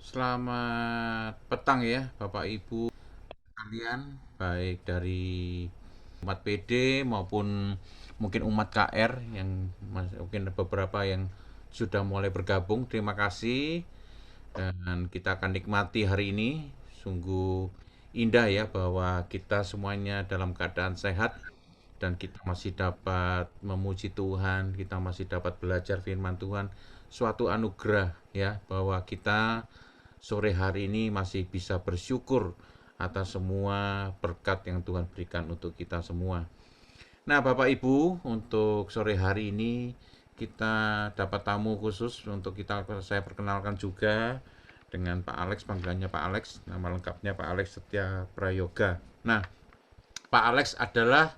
Selamat petang ya Bapak Ibu kalian, baik dari umat PD maupun mungkin umat KR yang mungkin beberapa yang sudah mulai bergabung. Terima kasih dan kita akan nikmati hari ini. Sungguh indah ya bahwa kita semuanya dalam keadaan sehat dan kita masih dapat memuji Tuhan, kita masih dapat belajar firman Tuhan, suatu anugerah ya bahwa kita sore hari ini masih bisa bersyukur atas semua berkat yang Tuhan berikan untuk kita semua. Nah, Bapak Ibu, untuk sore hari ini kita dapat tamu khusus untuk saya perkenalkan juga dengan Pak Alex, panggilannya Pak Alex, nama lengkapnya Pak Alex Setia Prayoga. Nah, Pak Alex adalah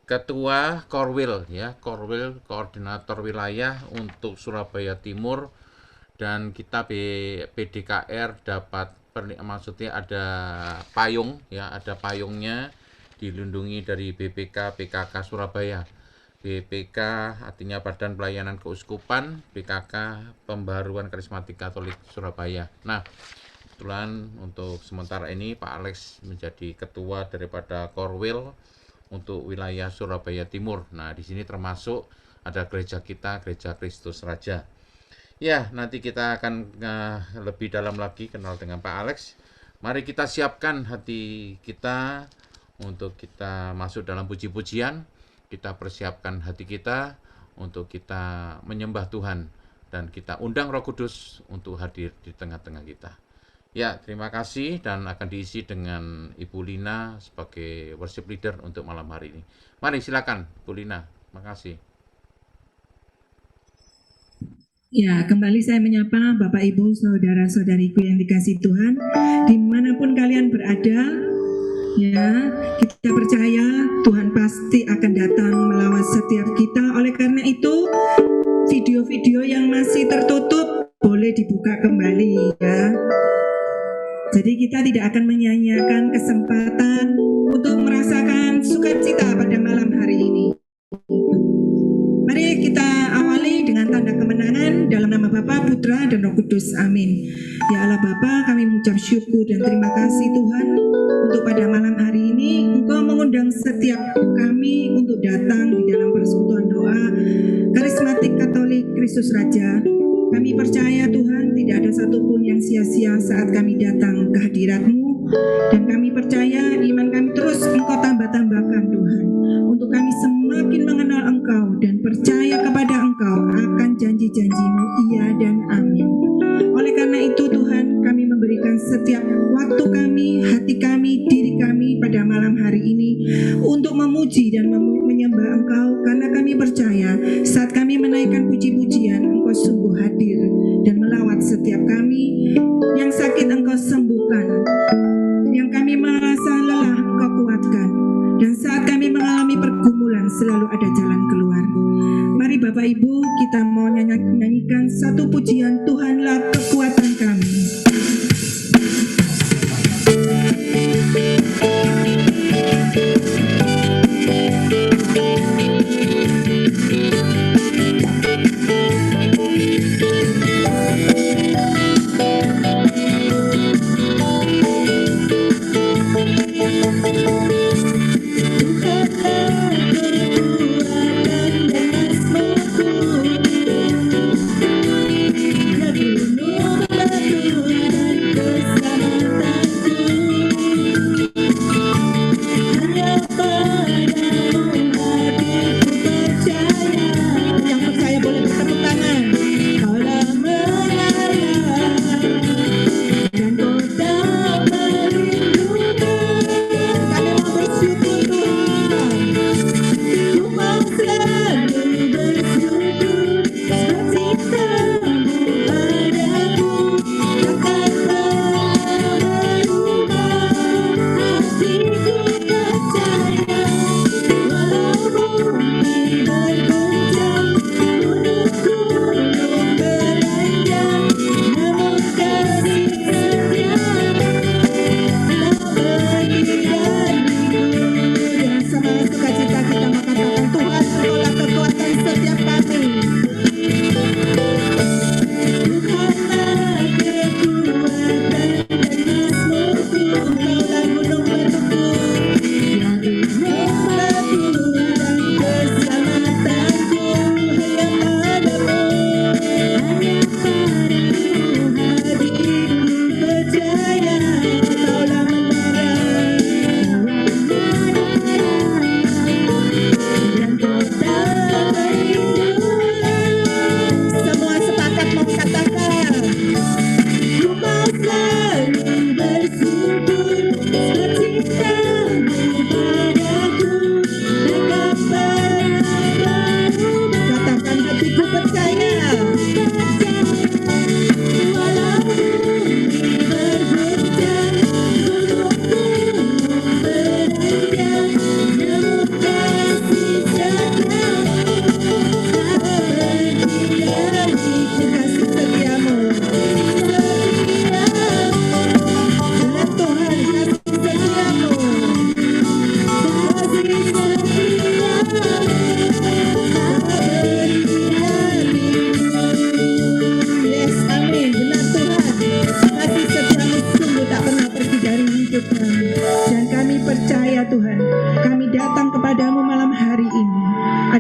Ketua Korwil ya, Korwil Koordinator Wilayah untuk Surabaya Timur, dan kita PDKR dapat maksudnya ada payung ya, ada payungnya dilindungi dari BPK PKK Surabaya. BPK artinya Badan Pelayanan Keuskupan, PKK Pembaruan Karismatik Katolik Surabaya. Nah, kebetulan untuk sementara ini Pak Alex menjadi ketua daripada Korwil untuk wilayah Surabaya Timur. Nah, di sini termasuk ada gereja kita, Gereja Kristus Raja. Ya, nanti kita akan lebih dalam lagi kenal dengan Pak Alex. Mari kita siapkan hati kita untuk kita masuk dalam puji-pujian. Kita persiapkan hati kita untuk kita menyembah Tuhan. Dan kita undang Roh Kudus untuk hadir di tengah-tengah kita. Ya, terima kasih dan akan diisi dengan Ibu Lina sebagai worship leader untuk malam hari ini. Mari silakan, Bu Lina. Terima kasih. Ya, kembali saya menyapa Bapak Ibu, Saudara-saudariku yang dikasih Tuhan, dimanapun kalian berada, ya, kita percaya Tuhan pasti akan datang melawat setiap kita. Oleh karena itu, video-video yang masih tertutup boleh dibuka kembali, ya. Jadi kita tidak akan menyanyiakan kesempatan untuk merasakan sukacita pada malam hari ini. Mari kita awali dengan tanda kemenangan dalam nama Bapa, Putra, dan Roh Kudus. Amin. Ya Allah Bapa, kami mengucap syukur dan terima kasih Tuhan untuk pada malam hari ini Engkau mengundang setiap kami untuk datang di dalam persekutuan doa Karismatik Katolik Kristus Raja. Kami percaya Tuhan tidak ada satupun yang sia-sia saat kami datang ke hadirat-Mu, dan kami percaya iman kami terus Engkau tambah-tambahkan Tuhan, untuk kami semakin mengenal Engkau dan percaya kepada Engkau akan janji-janji-Mu, iya dan amin. Oleh karena itu Tuhan, kami memberikan setiap waktu kami, hati kami, diri kami pada malam hari ini untuk memuji dan menyembah Engkau, karena kami percaya saat kami menaikkan puji-pujian, Engkau sungguh hadir dan melawat setiap kami. Yang sakit Engkau sembuhkan, yang kami merasa lelah Engkau kuatkan, dan saat kami mengalami pergumulan selalu ada jalan keluar. Mari Bapak Ibu, kita mau nyanyikan satu pujian, Tuhanlah kekuatan kami.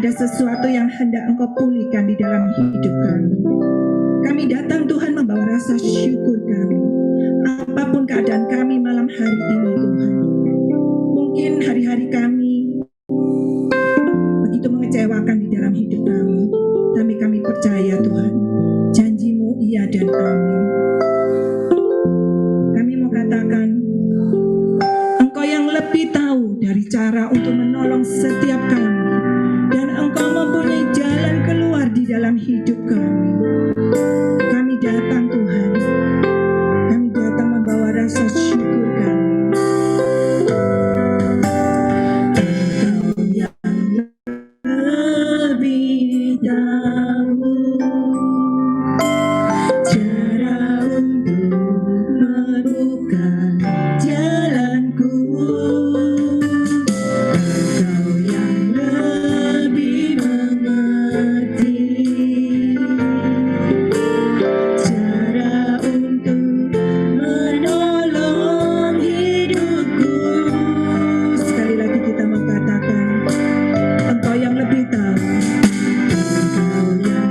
ada sesuatu yang hendak Engkau pulihkan di dalam hidup kami. Kami datang Tuhan membawa rasa syukur kami. Apapun keadaan kami malam hari ini Tuhan. Mungkin hari-hari kami begitu mengecewakan di dalam hidup kami. Tapi kami percaya Tuhan, janji-Mu iya dan amin. Kami mau katakan, Engkau yang lebih tahu dari cara untuk menolong setiap kami. Dan Engkau mempunyai jalan keluar di dalam hidup kami. Kami datang Tuhan, kami datang membawa rasa syukur kami. Engkau yang lebih tahu cara untuk membuka jalanku. Engkau yang lebih mengerti cara untuk menolong hidupku. Sekali lagi kita mengatakan, Engkau yang lebih tahu. Engkau yang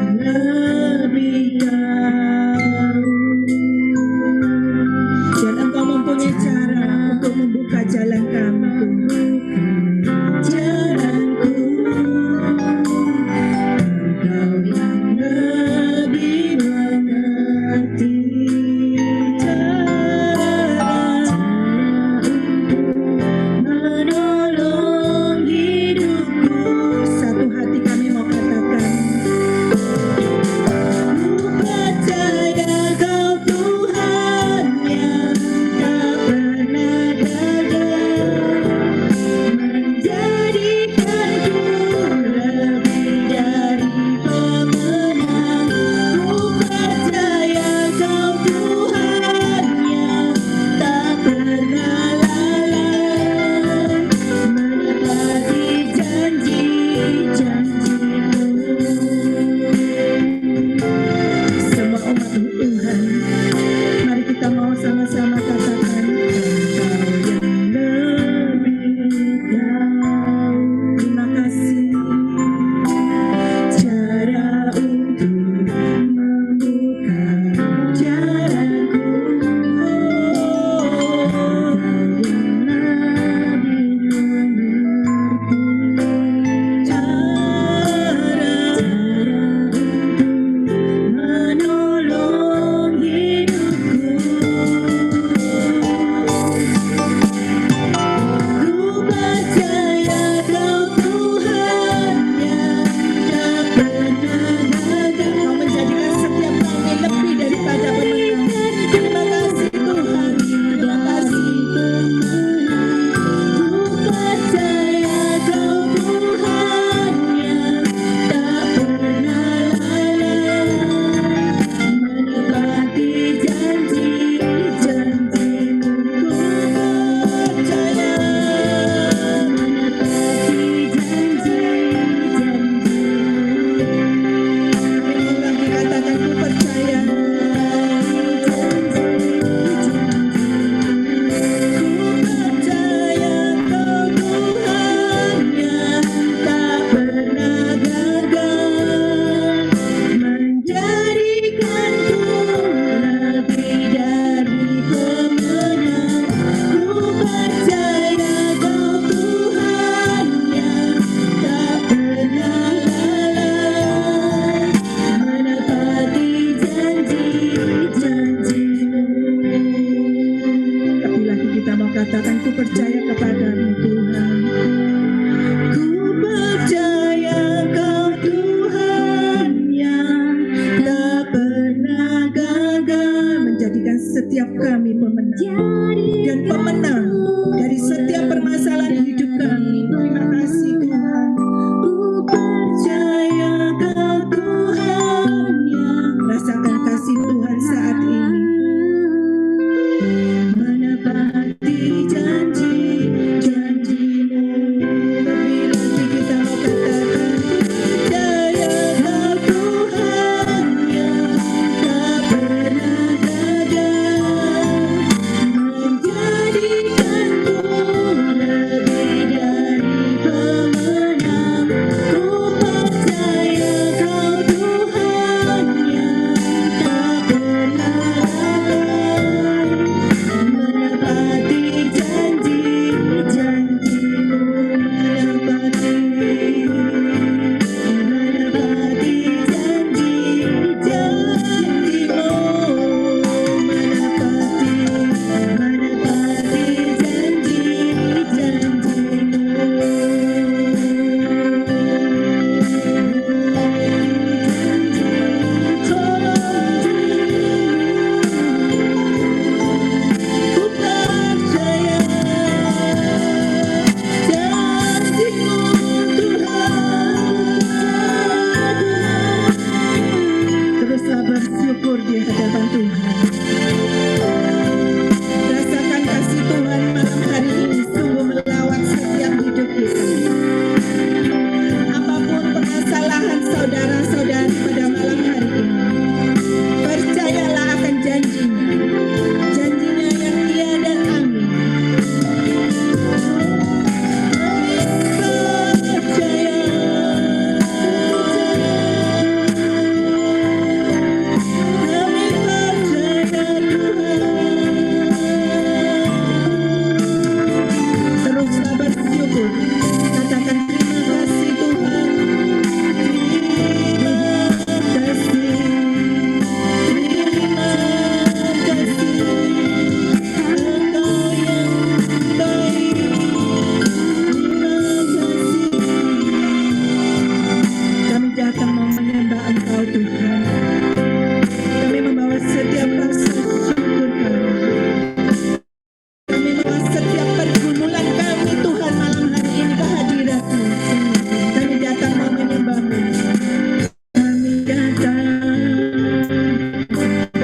Engkau Tuhan. Kami membawa setiap rasa syukur kami membawa setiap pergumulan kami Tuhan malam hari ini ke hadirat-Mu. Kami datang mau menyembah-Mu. Kami datang. Kami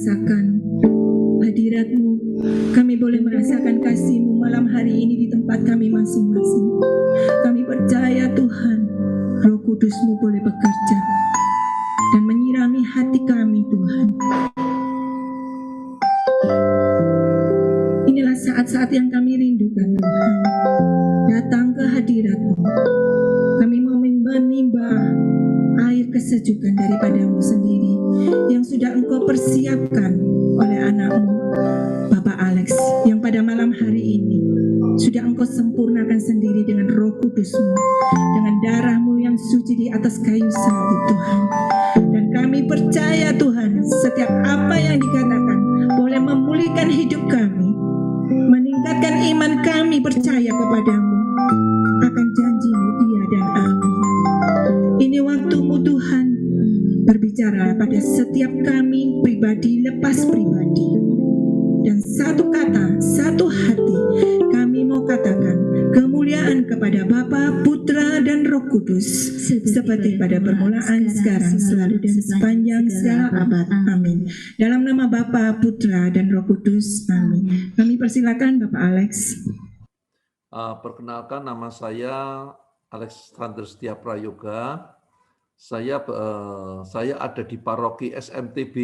merasakan hadirat-Mu, kami boleh merasakan kasih-Mu malam hari ini di tempat kami masing-masing. Kami percaya Tuhan, Roh Kudus-Mu boleh bekerja dan menyirami hati kami Tuhan. Inilah saat-saat yang kami rindukan Tuhan. Datang ke hadirat-Mu. Kami mau menimba air kesejukan daripada-Mu sendiri yang sudah Engkau persiapkan oleh anak-Mu, Bapak Alex, yang pada malam hari ini sudah Engkau sempurnakan sendiri dengan Roh Kudus-Mu, dengan darah-Mu yang suci di atas kayu salib Tuhan. Dan kami percaya Tuhan, setiap apa yang dikatakan boleh memulihkan hidup kami, meningkatkan iman kami percaya kepadamu akan janji-Mu iya dan amin. Ini waktu-Mu Tuhan, berbicara pada setiap kami pribadi lepas pribadi, dan satu kata, satu hati kami mau katakan kemuliaan kepada Bapa, Putra dan Roh Kudus seperti pada permulaan, sekarang, selalu dan sepanjang segala abad. Amin. Dalam nama Bapa, Putra dan Roh Kudus. Amin. Kami persilakan Bapak Alex. Perkenalkan, nama saya Alexander Setia Prayoga. Saya ada di paroki SMTB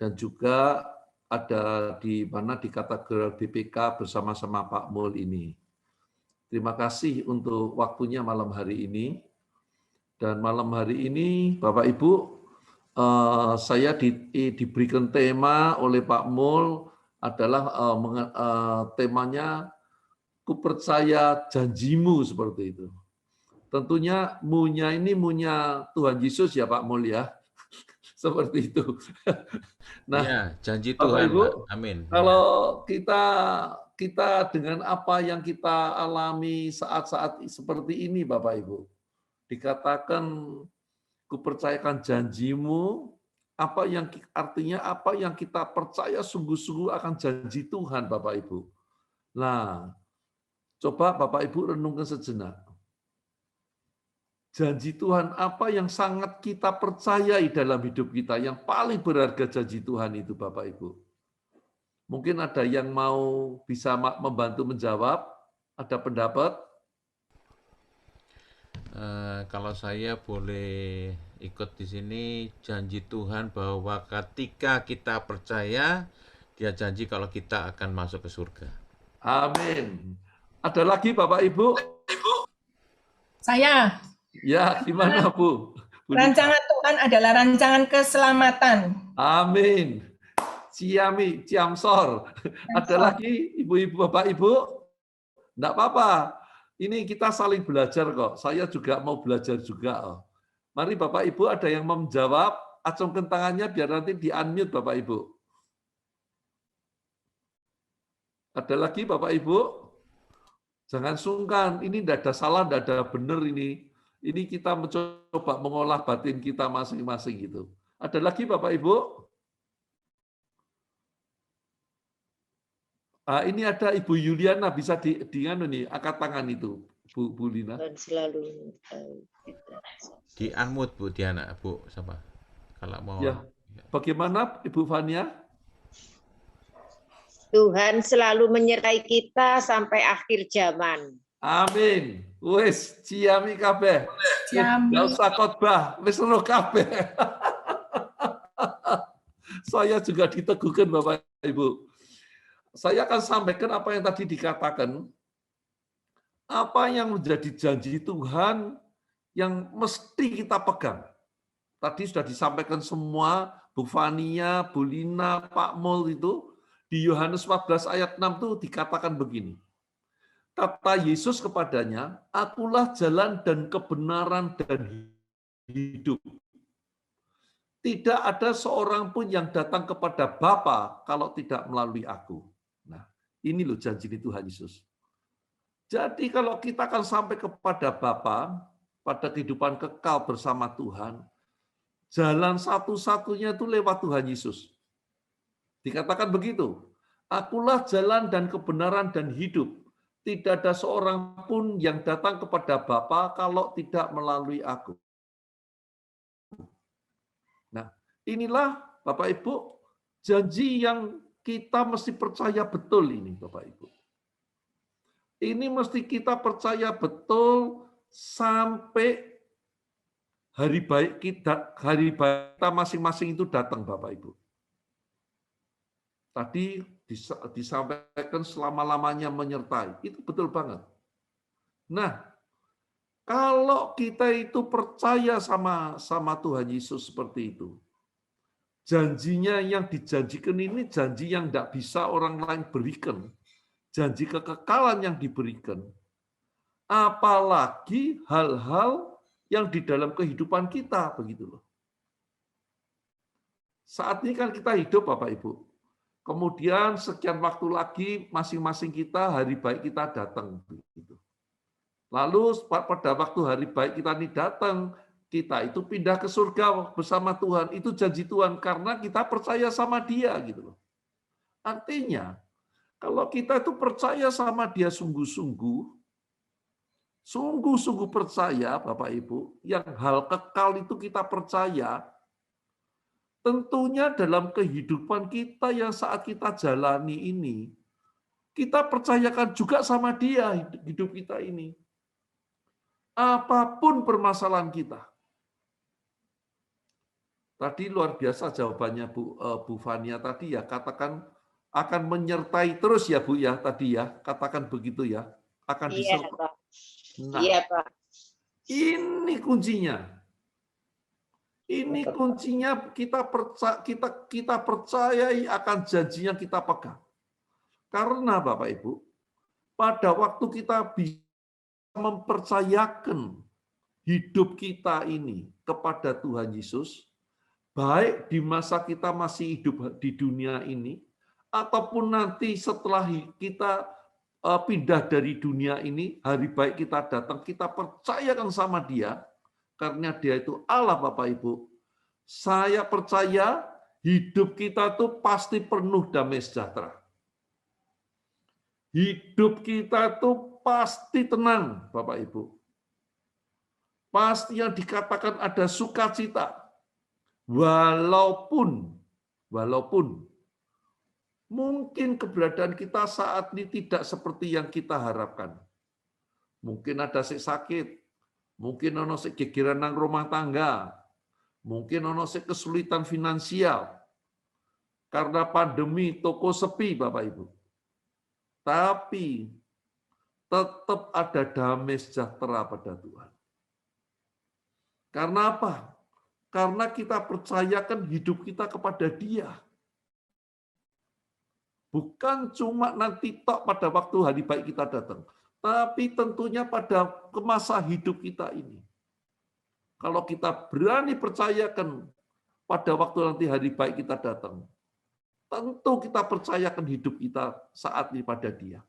dan juga ada di katedral BPK bersama-sama Pak Mul ini. Terima kasih untuk waktunya malam hari ini. Dan malam hari ini, Bapak Ibu, saya diberikan tema oleh Pak Mul adalah temanya "Ku percaya janjimu", seperti itu. Tentunya munya ini munya Tuhan Yesus ya Pak Mul ya. Seperti itu. Nah, Ya, janji Bapak Tuhan, Ibu, Pak. Amin. kalau kita dengan apa yang kita alami saat-saat seperti ini, Bapak Ibu, dikatakan kupercayakan janjimu, artinya apa yang kita percaya sungguh-sungguh akan janji Tuhan, Bapak Ibu. Nah, coba Bapak Ibu renungkan sejenak. Janji Tuhan apa yang sangat kita percayai dalam hidup kita, yang paling berharga janji Tuhan itu, Bapak Ibu. Mungkin ada yang mau bisa membantu menjawab, ada pendapat? Kalau saya boleh ikut di sini, janji Tuhan bahwa ketika kita percaya, Dia janji kalau kita akan masuk ke surga. Amin. Ada lagi Bapak Ibu? Saya. Ya, gimana Bu? Rancangan Tuhan adalah rancangan keselamatan. Amin. Ciami, Ciamsor. Ada lagi Ibu-ibu, Bapak Ibu? Enggak apa-apa. Ini kita saling belajar kok. Saya juga mau belajar juga. Mari Bapak Ibu, ada yang mau menjawab, acungkan tangannya biar nanti di-unmute Bapak Ibu. Ada lagi Bapak Ibu? Jangan sungkan, ini tidak ada salah, tidak ada benar ini. Ini kita mencoba mengolah batin kita masing-masing gitu. Ada lagi Bapak Ibu? Ini ada Ibu Yuliana, bisa angkat tangan itu, Bu Lina. Dan selalu Di unmute Bu Diana, Bu siapa? Kalau mau. Ya. Bagaimana Ibu Fania? Tuhan selalu menyertai kita sampai akhir zaman. Amin. Wes, ciami kabeh. Enggak usah khotbah, wis roh kabeh. Saya juga diteguhkan Bapak Ibu. Saya akan sampaikan apa yang tadi dikatakan. Apa yang menjadi janji Tuhan yang mesti kita pegang. Tadi sudah disampaikan semua, Bu Fania, Bu Lina, Pak Mul itu, di Yohanes 14 ayat 6 itu dikatakan begini. Kata Yesus kepadanya, "Akulah jalan dan kebenaran dan hidup. Tidak ada seorang pun yang datang kepada Bapa kalau tidak melalui aku." Nah, ini loh janji Tuhan Yesus. Jadi kalau kita akan sampai kepada Bapa, pada kehidupan kekal bersama Tuhan, jalan satu-satunya itu lewat Tuhan Yesus. Dikatakan begitu, "Akulah jalan dan kebenaran dan hidup. Tidak ada seorang pun yang datang kepada Bapa kalau tidak melalui aku." Nah, inilah Bapak Ibu Janji yang kita mesti percaya betul ini, Bapak Ibu. Ini mesti kita percaya betul sampai hari baik kita masing-masing itu datang, Bapak Ibu. Tadi disampaikan selama-lamanya menyertai. Itu betul banget. Nah, kalau kita itu percaya sama Tuhan Yesus seperti itu, janjinya yang dijanjikan ini janji yang tidak bisa orang lain berikan. Janji kekekalan yang diberikan. Apalagi hal-hal yang di dalam kehidupan kita, begitu loh. Saat ini kan kita hidup, Bapak Ibu. Kemudian sekian waktu lagi masing-masing kita hari baik kita datang, begitu. Lalu pada waktu hari baik kita ini datang, kita itu pindah ke surga bersama Tuhan. Itu janji Tuhan karena kita percaya sama Dia, gitu loh. Artinya, kalau kita itu percaya sama Dia sungguh-sungguh percaya, Bapak Ibu, yang hal kekal itu kita percaya, tentunya dalam kehidupan kita yang saat kita jalani ini, kita percayakan juga sama Dia hidup kita ini. Apapun permasalahan kita. Tadi luar biasa jawabannya Bu Fania tadi ya, katakan akan menyertai terus ya Bu ya tadi ya, katakan begitu ya, akan disertai. Pak. Nah, Iya, Pak. ini kuncinya. Ini kuncinya kita percayai akan janji yang kita pegang. Karena Bapak Ibu, pada waktu kita bisa mempercayakan hidup kita ini kepada Tuhan Yesus, baik di masa kita masih hidup di dunia ini, ataupun nanti setelah kita pindah dari dunia ini, hari baik kita datang, kita percayakan sama Dia, karena Dia itu Allah, Bapak Ibu. Saya percaya hidup kita tuh pasti penuh damai sejahtera. Hidup kita tuh pasti tenang, Bapak Ibu. Pasti yang dikatakan ada sukacita. Walaupun mungkin keberadaan kita saat ini tidak seperti yang kita harapkan. Mungkin ada sakit, mungkin ono gegeran nang rumah tangga, mungkin ono kesulitan finansial. Karena pandemi, toko sepi, Bapak Ibu. Tapi tetap ada damai sejahtera pada Tuhan. Karena apa? Karena kita percayakan hidup kita kepada Dia. Bukan cuma nanti tok pada waktu hari baik kita datang, tapi tentunya pada masa hidup kita ini. Kalau kita berani percayakan pada waktu nanti hari baik kita datang, tentu kita percayakan hidup kita saat ini pada Dia.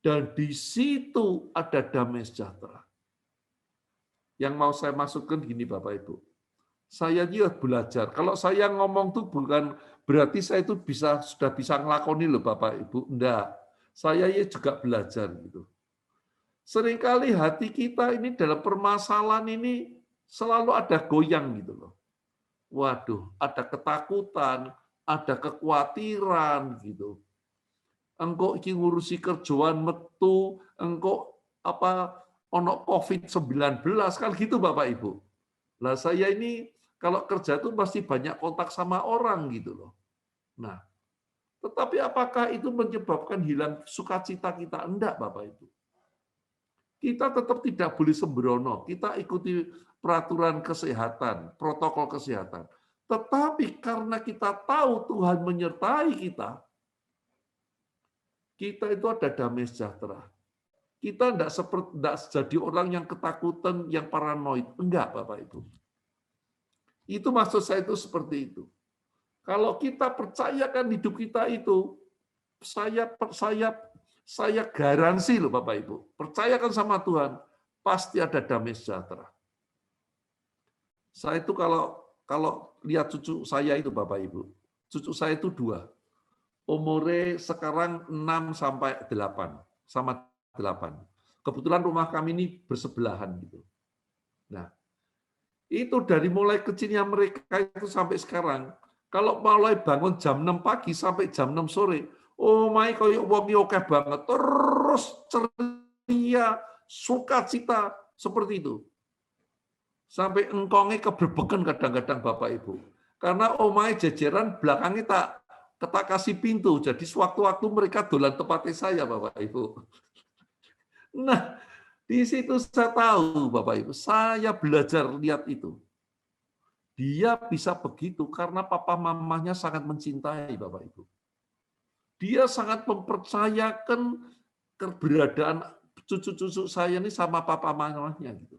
Dan di situ ada damai sejahtera. Yang mau saya masukkan gini Bapak Ibu. Saya juga belajar. Kalau saya ngomong tuh bukan berarti saya itu sudah bisa ngelakoni loh Bapak Ibu. Enggak. Saya ya juga belajar gitu. Seringkali hati kita ini dalam permasalahan ini selalu ada goyang gitu loh. Waduh, ada ketakutan, ada kekhawatiran gitu. Engkau iki ngurusi kerjaan metu, engkau ono COVID-19 kan gitu Bapak Ibu. Lah saya ini kalau kerja itu pasti banyak kontak sama orang gitu loh. Nah, tetapi apakah itu menyebabkan hilang sukacita kita? Enggak Bapak Ibu. Kita tetap tidak boleh sembrono. Kita ikuti peraturan kesehatan, protokol kesehatan. Tetapi karena kita tahu Tuhan menyertai kita itu ada damai sejahtera. Kita tidak jadi orang yang ketakutan, yang paranoid. Enggak, Bapak Ibu. Itu maksud saya itu seperti itu. Kalau kita percayakan hidup kita itu, saya garansi loh Bapak Ibu. Percayakan sama Tuhan, pasti ada damai sejahtera. Saya itu kalau lihat cucu saya itu Bapak Ibu, cucu saya itu 2. Umurnya sekarang 6 sampai 8 sama 8. Kebetulan rumah kami ini bersebelahan gitu. Nah, itu dari mulai kecilnya mereka itu sampai sekarang, Kalau mulai bangun jam 6 pagi sampai jam 6 sore, oh my koyo wong oke banget, terus ceria, sukacita seperti itu. Sampai engkongnya keberbeken kadang-kadang Bapak Ibu. Karena omahe jejeran belakangnya tak kasih pintu, jadi sewaktu-waktu mereka dolan tempatnya saya Bapak Ibu. Nah, di situ saya tahu Bapak Ibu, saya belajar lihat itu. Dia bisa begitu karena papa mamanya sangat mencintai Bapak Ibu. Dia sangat mempercayakan keberadaan cucu-cucu saya ini sama papa mamanya gitu.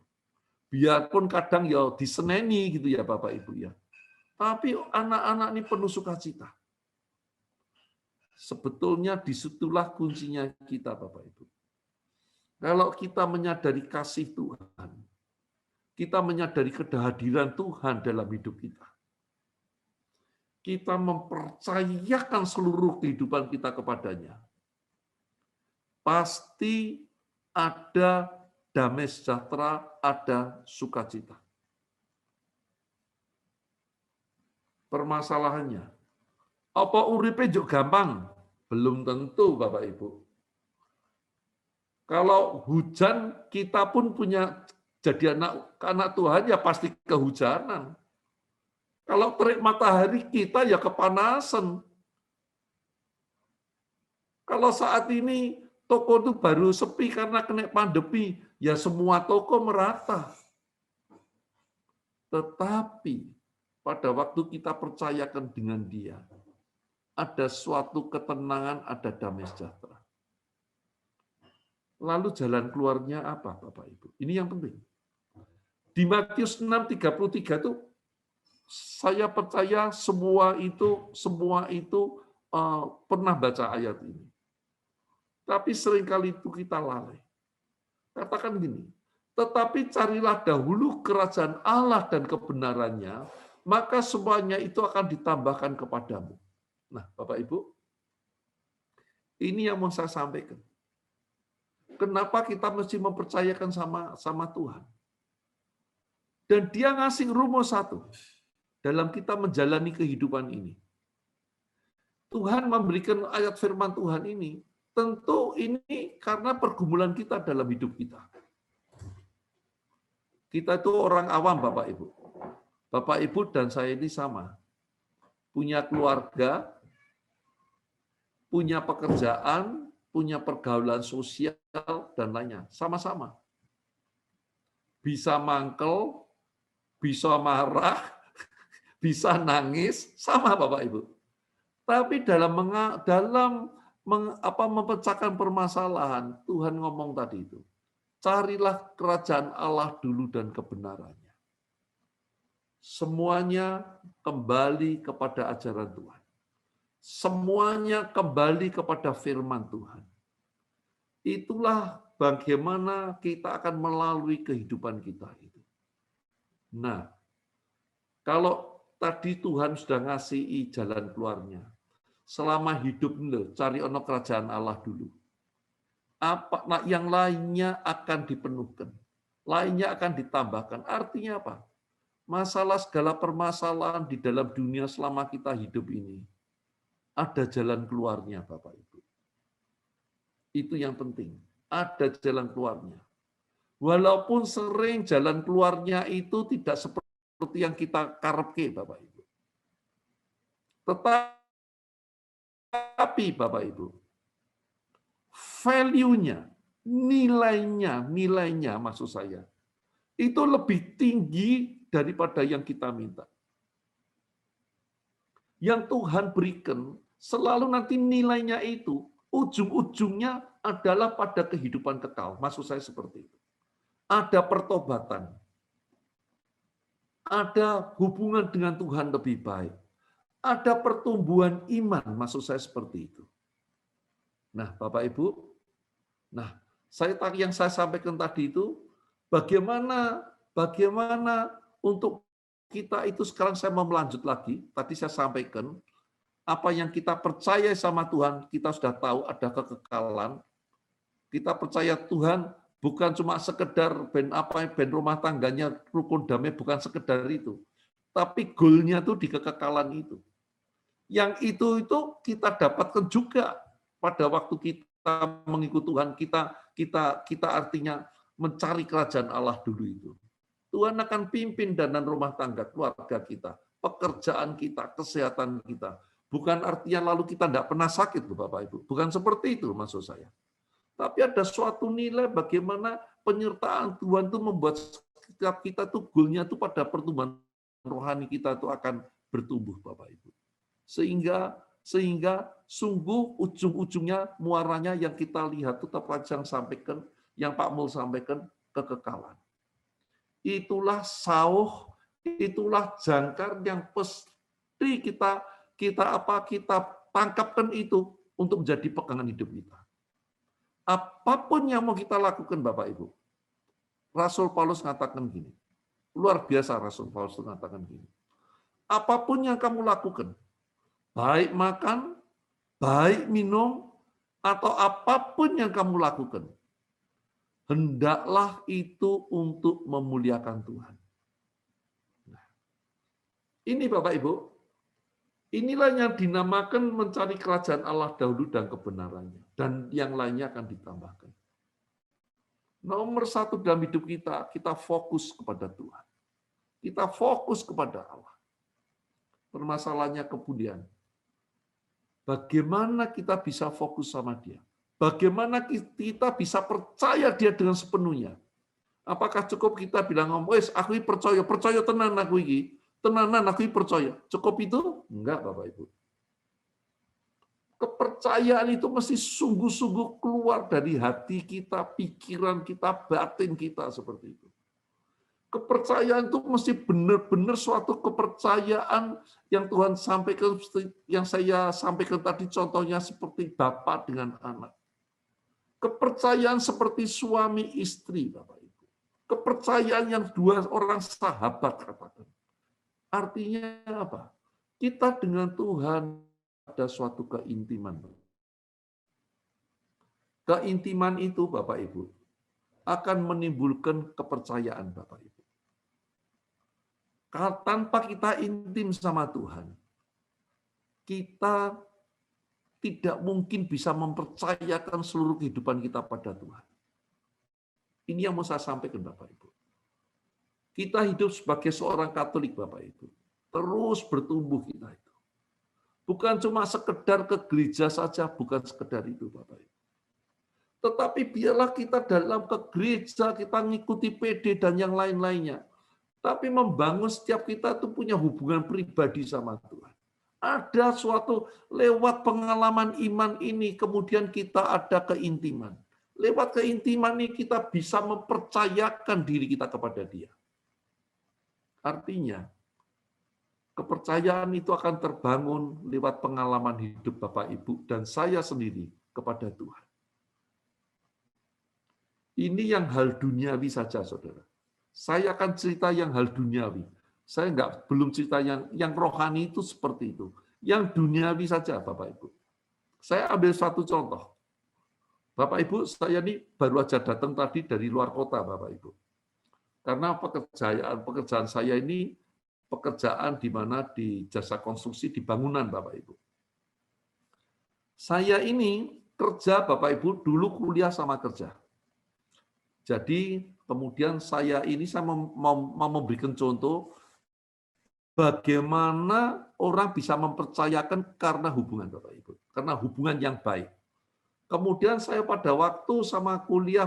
Biarpun kadang ya diseneni gitu ya Bapak Ibu ya. Tapi anak-anak ini penuh sukacita. Sebetulnya disitulah kuncinya kita Bapak Ibu. Kalau kita menyadari kasih Tuhan, kita menyadari kehadiran Tuhan dalam hidup kita. Kita mempercayakan seluruh kehidupan kita kepadanya. Pasti ada damai sejahtera, ada sukacita. Permasalahannya, apa uripe juga gampang? Belum tentu, Bapak Ibu. Kalau hujan, kita pun punya jadi anak Tuhan, ya pasti kehujanan. Kalau terik matahari, kita ya kepanasan. Kalau saat ini toko itu baru sepi karena kena pandemi, ya semua toko merata. Tetapi pada waktu kita percayakan dengan Dia, ada suatu ketenangan, ada damai sejahtera. Lalu jalan keluarnya apa, Bapak Ibu? Ini yang penting. Di Matius 6:33 itu saya percaya semua itu pernah baca ayat ini. Tapi seringkali itu kita lalai. Katakan gini, tetapi carilah dahulu kerajaan Allah dan kebenarannya, maka semuanya itu akan ditambahkan kepadamu. Nah, Bapak Ibu, ini yang mau saya sampaikan. Kenapa kita mesti mempercayakan sama Tuhan? Dan Dia ngasih rumus satu dalam kita menjalani kehidupan ini. Tuhan memberikan ayat firman Tuhan ini, tentu ini karena pergumulan kita dalam hidup kita. Kita itu orang awam, Bapak Ibu. Bapak Ibu dan saya ini sama. Punya keluarga, punya pekerjaan, punya pergaulan sosial, dan lainnya. Sama-sama. Bisa mangkel, bisa marah, bisa nangis, sama Bapak Ibu. Tapi dalam memecahkan permasalahan, Tuhan ngomong tadi itu, carilah kerajaan Allah dulu dan kebenarannya. Semuanya kembali kepada ajaran Tuhan. Semuanya kembali kepada firman Tuhan. Itulah bagaimana kita akan melalui kehidupan kita itu. Nah, kalau tadi Tuhan sudah ngasih jalan keluarnya, selama hidup cari ono kerajaan Allah dulu. Nah, yang lainnya akan dipenuhkan, lainnya akan ditambahkan. Artinya apa? Segala permasalahan di dalam dunia selama kita hidup ini, ada jalan keluarnya, Bapak Ibu. Itu yang penting. Ada jalan keluarnya. Walaupun sering jalan keluarnya itu tidak seperti yang kita karepke, Bapak Ibu. Tetapi, Bapak Ibu, value-nya, nilainya maksud saya, itu lebih tinggi daripada yang kita minta. Yang Tuhan berikan, selalu nanti nilainya itu, ujung-ujungnya adalah pada kehidupan kekal. Maksud saya seperti itu. Ada pertobatan. Ada hubungan dengan Tuhan lebih baik. Ada pertumbuhan iman, maksud saya seperti itu. Nah, Bapak Ibu, yang saya sampaikan tadi itu, bagaimana untuk kita itu sekarang saya mau melanjut lagi. Tadi saya sampaikan, apa yang kita percaya sama Tuhan, kita sudah tahu ada kekekalan. Kita percaya Tuhan bukan cuma sekedar ben rumah tangganya rukun damai, bukan sekedar itu. Tapi goalnya itu di kekekalan itu. Yang itu kita dapatkan juga pada waktu kita mengikuti Tuhan, kita artinya mencari kerajaan Allah dulu itu. Tuhan akan pimpin dana rumah tangga keluarga kita, pekerjaan kita, kesehatan kita. Bukan artinya lalu kita tidak pernah sakit, Bapak Ibu. Bukan seperti itu maksud saya. Tapi ada suatu nilai bagaimana penyertaan Tuhan itu membuat setiap kita tuh goalnya itu pada pertumbuhan rohani kita itu akan bertumbuh, Bapak Ibu. Sehingga sungguh ujung-ujungnya muaranya yang kita lihat itu tetap yang sampaikan, yang Pak Mul sampaikan, kekekalan. Itulah sauh, itulah jangkar yang pasti kita tangkapkan itu untuk menjadi pegangan hidup kita. Apapun yang mau kita lakukan, Bapak Ibu, Rasul Paulus mengatakan gini, luar biasa Rasul Paulus mengatakan gini, apapun yang kamu lakukan, baik makan, baik minum, atau apapun yang kamu lakukan, hendaklah itu untuk memuliakan Tuhan. Nah, ini Bapak Ibu, inilah yang dinamakan mencari kerajaan Allah dahulu dan kebenarannya. Dan yang lainnya akan ditambahkan. Nomor satu dalam hidup kita fokus kepada Tuhan. Kita fokus kepada Allah. Permasalahannya kemudian, bagaimana kita bisa fokus sama Dia? Bagaimana kita bisa percaya Dia dengan sepenuhnya? Apakah cukup kita bilang, wes aku percaya tenan aku ini, tenanan aku percaya. Cukup itu? Enggak, Bapak Ibu. Kepercayaan itu mesti sungguh-sungguh keluar dari hati kita, pikiran kita, batin kita seperti itu. Kepercayaan itu mesti benar-benar suatu kepercayaan yang Tuhan sampaikan, yang saya sampaikan tadi contohnya seperti bapak dengan anak. Kepercayaan seperti suami istri, Bapak Ibu. Kepercayaan yang dua orang sahabat katakan. Artinya apa? Kita dengan Tuhan ada suatu keintiman. Keintiman itu, Bapak Ibu, akan menimbulkan kepercayaan, Bapak Ibu. Kalau tanpa kita intim sama Tuhan, kita tidak mungkin bisa mempercayakan seluruh kehidupan kita pada Tuhan. Ini yang mau saya sampaikan, Bapak Ibu. Kita hidup sebagai seorang Katolik, Bapak Ibu. Terus bertumbuh kita itu. Bukan cuma sekedar ke gereja saja, bukan sekedar itu, Bapak Ibu. Tetapi biarlah kita dalam ke gereja, kita ngikuti PD dan yang lain-lainnya. Tapi membangun setiap kita itu punya hubungan pribadi sama Tuhan. Ada suatu lewat pengalaman iman ini, kemudian kita ada keintiman. Lewat keintiman ini kita bisa mempercayakan diri kita kepada Dia. Artinya, kepercayaan itu akan terbangun lewat pengalaman hidup Bapak Ibu dan saya sendiri kepada Tuhan. Ini yang hal duniawi saja, saudara. Saya akan cerita yang hal duniawi. Saya belum cerita yang rohani itu seperti itu. Yang duniawi saja, Bapak Ibu. Saya ambil satu contoh. Bapak Ibu, saya ini baru aja datang tadi dari luar kota, Bapak Ibu. Karena pekerjaan saya ini pekerjaan di mana di jasa konstruksi di bangunan, Bapak Ibu. Saya ini kerja, Bapak Ibu, dulu kuliah sama kerja. Jadi kemudian saya mau memberikan contoh bagaimana orang bisa mempercayakan karena hubungan, Bapak Ibu, karena hubungan yang baik. Kemudian saya pada waktu sama kuliah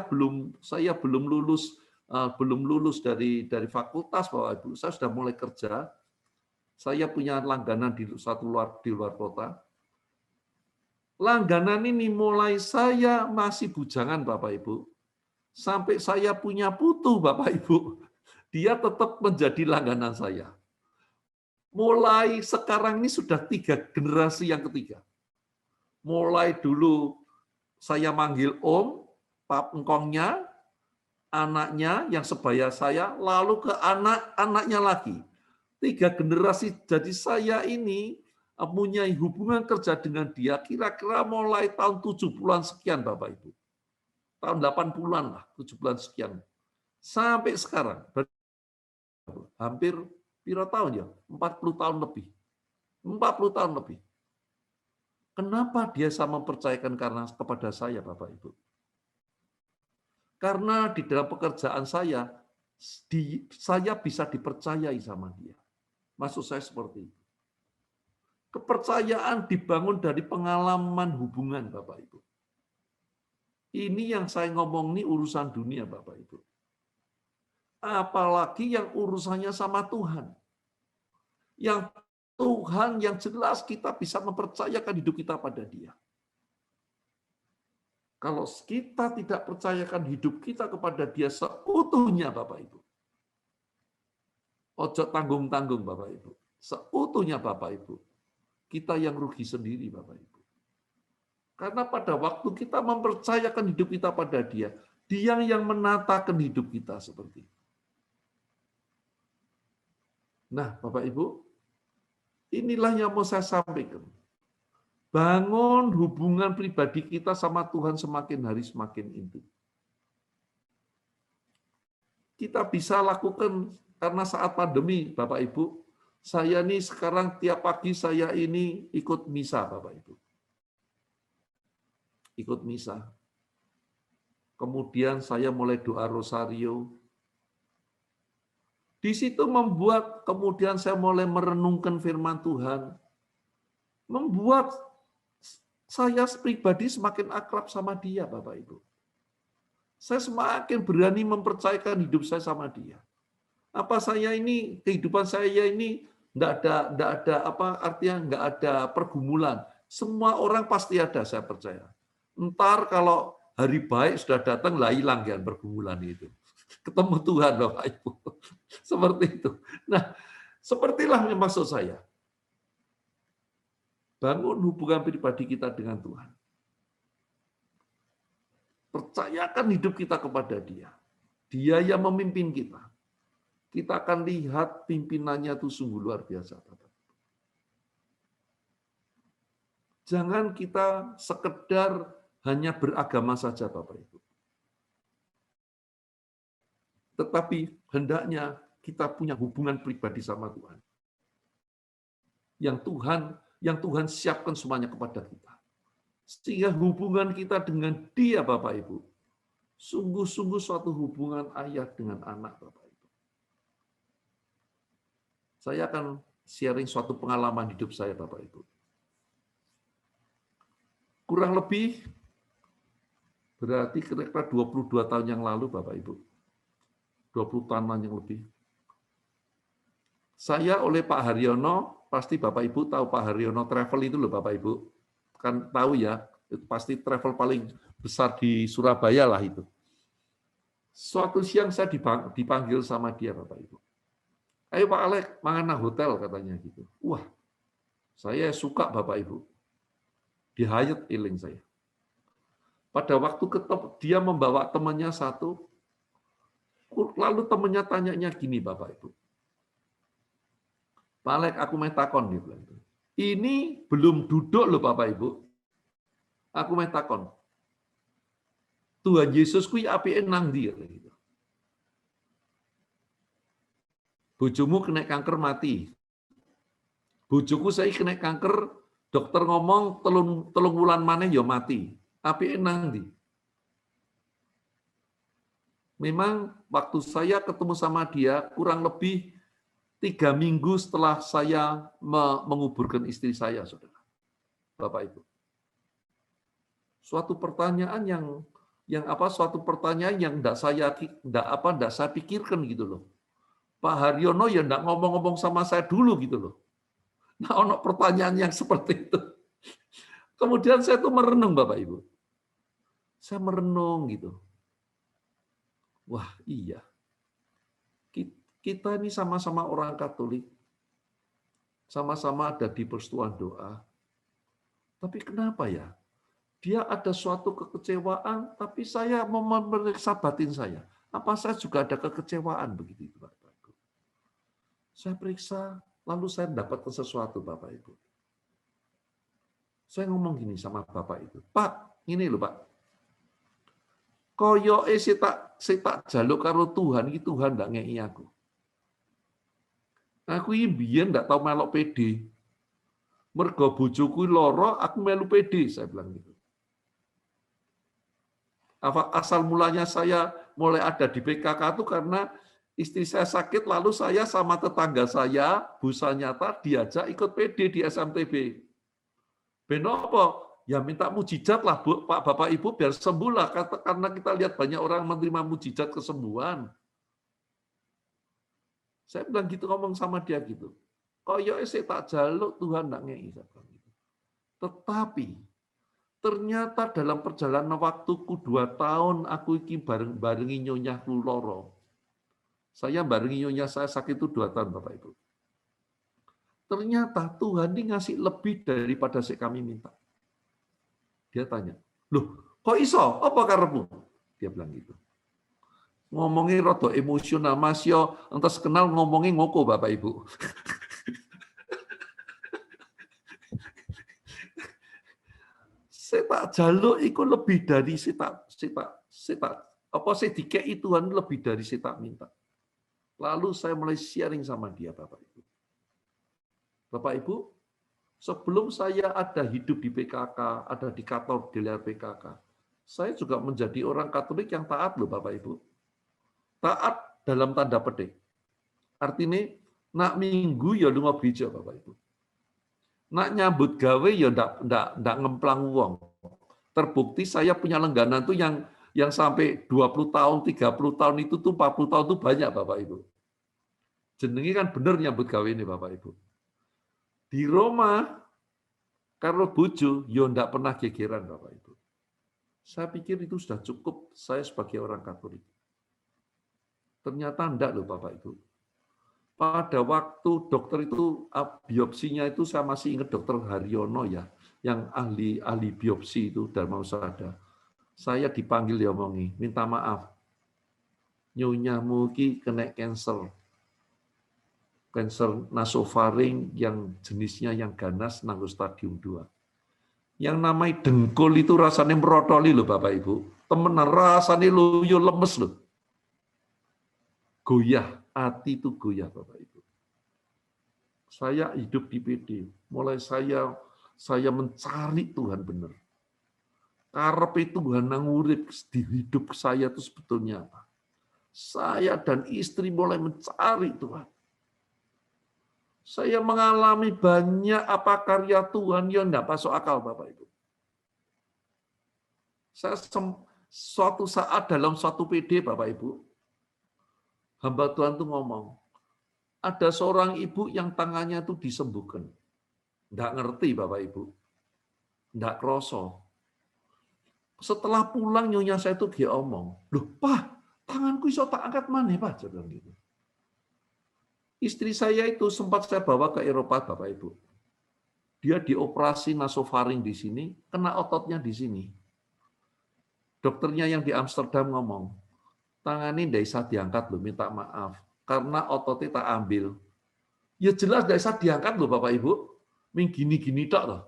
saya belum lulus dari fakultas, Bapak Ibu. Saya sudah mulai kerja. Saya punya langganan di luar kota. Langganan ini mulai saya masih bujangan, Bapak Ibu. Sampai saya punya putu, Bapak Ibu. Dia tetap menjadi langganan saya. Mulai sekarang ini sudah 3 generasi yang ketiga. Mulai dulu saya manggil Om, Pak Engkongnya, anaknya yang sebaya saya, lalu ke anak-anaknya lagi. 3 generasi. Jadi saya ini mempunyai hubungan kerja dengan dia kira-kira mulai tahun 70-an sekian, Bapak Ibu. Tahun 80-an lah, 70-an sekian. Sampai sekarang. Hampir berapa tahun ya? 40 tahun lebih. 40 tahun lebih. Kenapa dia sama mempercayakan karena kepada saya, Bapak Ibu? Karena di dalam pekerjaan saya bisa dipercayai sama dia. Maksud saya seperti itu. Kepercayaan dibangun dari pengalaman hubungan, Bapak Ibu. Ini yang saya ngomong ini urusan dunia, Bapak Ibu. Apalagi yang urusannya sama Tuhan. Yang Tuhan yang jelas kita bisa mempercayakan hidup kita pada Dia. Kalau kita tidak percayakan hidup kita kepada Dia seutuhnya, Bapak Ibu. Ojo tanggung-tanggung, Bapak Ibu. Seutuhnya, Bapak Ibu. Kita yang rugi sendiri, Bapak Ibu. Karena pada waktu kita mempercayakan hidup kita pada Dia, Dia yang menatakan hidup kita seperti itu. Nah, Bapak Ibu, inilah yang mau saya sampaikan. Bangun hubungan pribadi kita sama Tuhan semakin hari semakin intim. Kita bisa lakukan karena saat pandemi, Bapak Ibu, saya nih sekarang tiap pagi saya ini ikut misa, Bapak Ibu. Ikut misa. Kemudian saya mulai doa rosario. Di situ membuat kemudian saya mulai merenungkan firman Tuhan. Membuat saya pribadi semakin akrab sama Dia, Bapak Ibu. Saya semakin berani mempercayakan hidup saya sama Dia. Apa saya ini, kehidupan saya ini enggak ada pergumulan. Semua orang pasti ada, saya percaya. Entar kalau hari baik sudah datang, lah hilang kan pergumulan itu. Ketemu Tuhan, Bapak Ibu. Seperti itu. Nah, sepertilah yang maksud saya. Bangun hubungan pribadi kita dengan Tuhan. Percayakan hidup kita kepada Dia. Dia yang memimpin kita. Kita akan lihat pimpinannya itu sungguh luar biasa, Bapak. Jangan kita sekedar hanya beragama saja, Bapak Ibu. Tetapi hendaknya kita punya hubungan pribadi sama Tuhan. Yang Tuhan siapkan semuanya kepada kita. Sehingga hubungan kita dengan Dia, Bapak Ibu, sungguh-sungguh suatu hubungan ayah dengan anak, Bapak Ibu. Saya akan sharing suatu pengalaman hidup saya, Bapak Ibu. Kurang lebih berarti kira-kira 22 tahun yang lalu, Bapak Ibu. 20 tahunan yang lebih. Saya oleh Pak Haryono, pasti Bapak Ibu tahu Pak Haryono Travel itu loh, Bapak Ibu. Kan tahu ya, itu pasti travel paling besar di Surabaya lah itu. Suatu siang saya dipanggil sama dia, Bapak Ibu. Ayo Pak Alek, mangana hotel katanya gitu. Wah, saya suka Bapak Ibu. Di Hyatt eling saya. Pada waktu dia membawa temannya satu, lalu temannya tanyanya gini, Bapak Ibu. Pak Alek, aku mau takon dia bilang. Ini belum duduk loh Bapak Ibu. Aku mau takon. Tuhan Yesus kuwi apike nang ndi gitu. Bojomu kena kanker mati. Bojoku saya kena kanker, dokter ngomong telung wulan maneh ya mati. Apike nang ndi? Memang waktu saya ketemu sama dia kurang lebih 3 minggu setelah saya menguburkan istri saya, saudara, Bapak Ibu. Suatu pertanyaan yang enggak saya pikirkan gitu loh. Pak Haryono ya enggak ngomong-ngomong sama saya dulu gitu loh. Nah, ono pertanyaan yang seperti itu. Kemudian saya tuh merenung, Bapak Ibu. Saya merenung gitu. Wah, iya. Kita ini sama-sama orang Katolik. Sama-sama ada di persekutuan doa. Tapi kenapa ya? Dia ada suatu kekecewaan, tapi saya mau memeriksa batin saya. Apa saya juga ada kekecewaan begitu, Bapak Ibu? Saya periksa, lalu saya mendapatkan sesuatu, Bapak Ibu. Saya ngomong gini sama Bapak itu, Pak, ini loh Pak. Koyoke tak jaluk karo Tuhan, iki Tuhan ndak ngeki aku. Aku iki biyen ndak tau melok PD. Mergo bojoku lara, aku melu PD, saya bilang gitu. Asal mulanya saya mulai ada di PKK itu karena istri saya sakit, lalu saya sama tetangga saya, Bu Sanyata, diajak ikut PD di SMTB. Benopo? Ya minta mujizat lah, Bu, Pak, Bapak, Ibu, biar sembuh lah. Karena kita lihat banyak orang menerima mujizat kesembuhan. Saya bilang gitu, ngomong sama dia gitu. Koyo saya tak jaluk, Tuhan nggak ngei. Tetapi ternyata dalam perjalanan waktuku 2 tahun aku iki barengi nyonyahku loro. Saya barengi nyonya saya sakit itu 2 tahun Bapak Ibu. Ternyata Tuhan ini ngasih lebih daripada yang kami minta. Dia tanya, loh kok iso? Apa karepmu? Dia bilang gitu. Ngomongin rada emosional, Mas yo entas kenal ngomongin ngoko Bapak Ibu. Saya tak jaluk itu lebih dari saya dikei Tuhan lebih dari saya tak minta. Lalu saya mulai sharing sama dia, Bapak Ibu. Bapak Ibu, sebelum saya ada hidup di PKK, ada di kantor di luar PKK, saya juga menjadi orang Katolik yang taat loh, Bapak Ibu. Taat dalam tanda petik. Artinya, nak minggu ya lunga gereja, Bapak Ibu. Nak nyambut gawe ya ndak ngemplang uang. Terbukti saya punya langganan tuh yang sampai 20 tahun, 30 tahun itu tuh 40 tahun tuh banyak Bapak Ibu. Jenengi kan bener nyambut gawe ini Bapak Ibu. Di Roma karo bojo ya ndak pernah gegeran Bapak Ibu. Saya pikir itu sudah cukup saya sebagai orang Katolik. Ternyata ndak loh Bapak Ibu. Pada waktu dokter itu biopsinya itu saya masih ingat dokter Haryono ya, yang ahli biopsi itu Dharma Husada. Saya dipanggil ya omongi, minta maaf. Nyonyamu ki kena kanker nasofaring yang jenisnya yang ganas nanggo stadium 2. Yang namanya dengkul itu rasanya merotoli loh Bapak Ibu. Temenan rasanya loyo lemes loh. Goyah, hati itu goyah Bapak Ibu. Saya hidup di PD, mulai saya mencari Tuhan benar. Karepe Tuhan nang urip di hidup saya itu sebetulnya apa? Saya dan istri mulai mencari Tuhan. Saya mengalami banyak apa karya Tuhan yang enggak masuk akal Bapak Ibu. Saya suatu saat dalam suatu PD Bapak Ibu, hamba Tuhan tuh ngomong, ada seorang ibu yang tangannya itu disembuhkan. Enggak ngerti Bapak Ibu. Enggak kroso. Setelah pulang nyonya saya itu dia omong, loh Pak, tanganku iso tak angkat mana Pak? Saya bilang gitu. Istri saya itu sempat saya bawa ke Eropa Bapak Ibu. Dia dioperasi nasofaring di sini, kena ototnya di sini. Dokternya yang di Amsterdam ngomong, tangan ini tidak bisa diangkat loh, minta maaf. Karena ototnya tak ambil. Ya jelas tidak bisa diangkat loh Bapak Ibu. Ming gini-gini tak loh.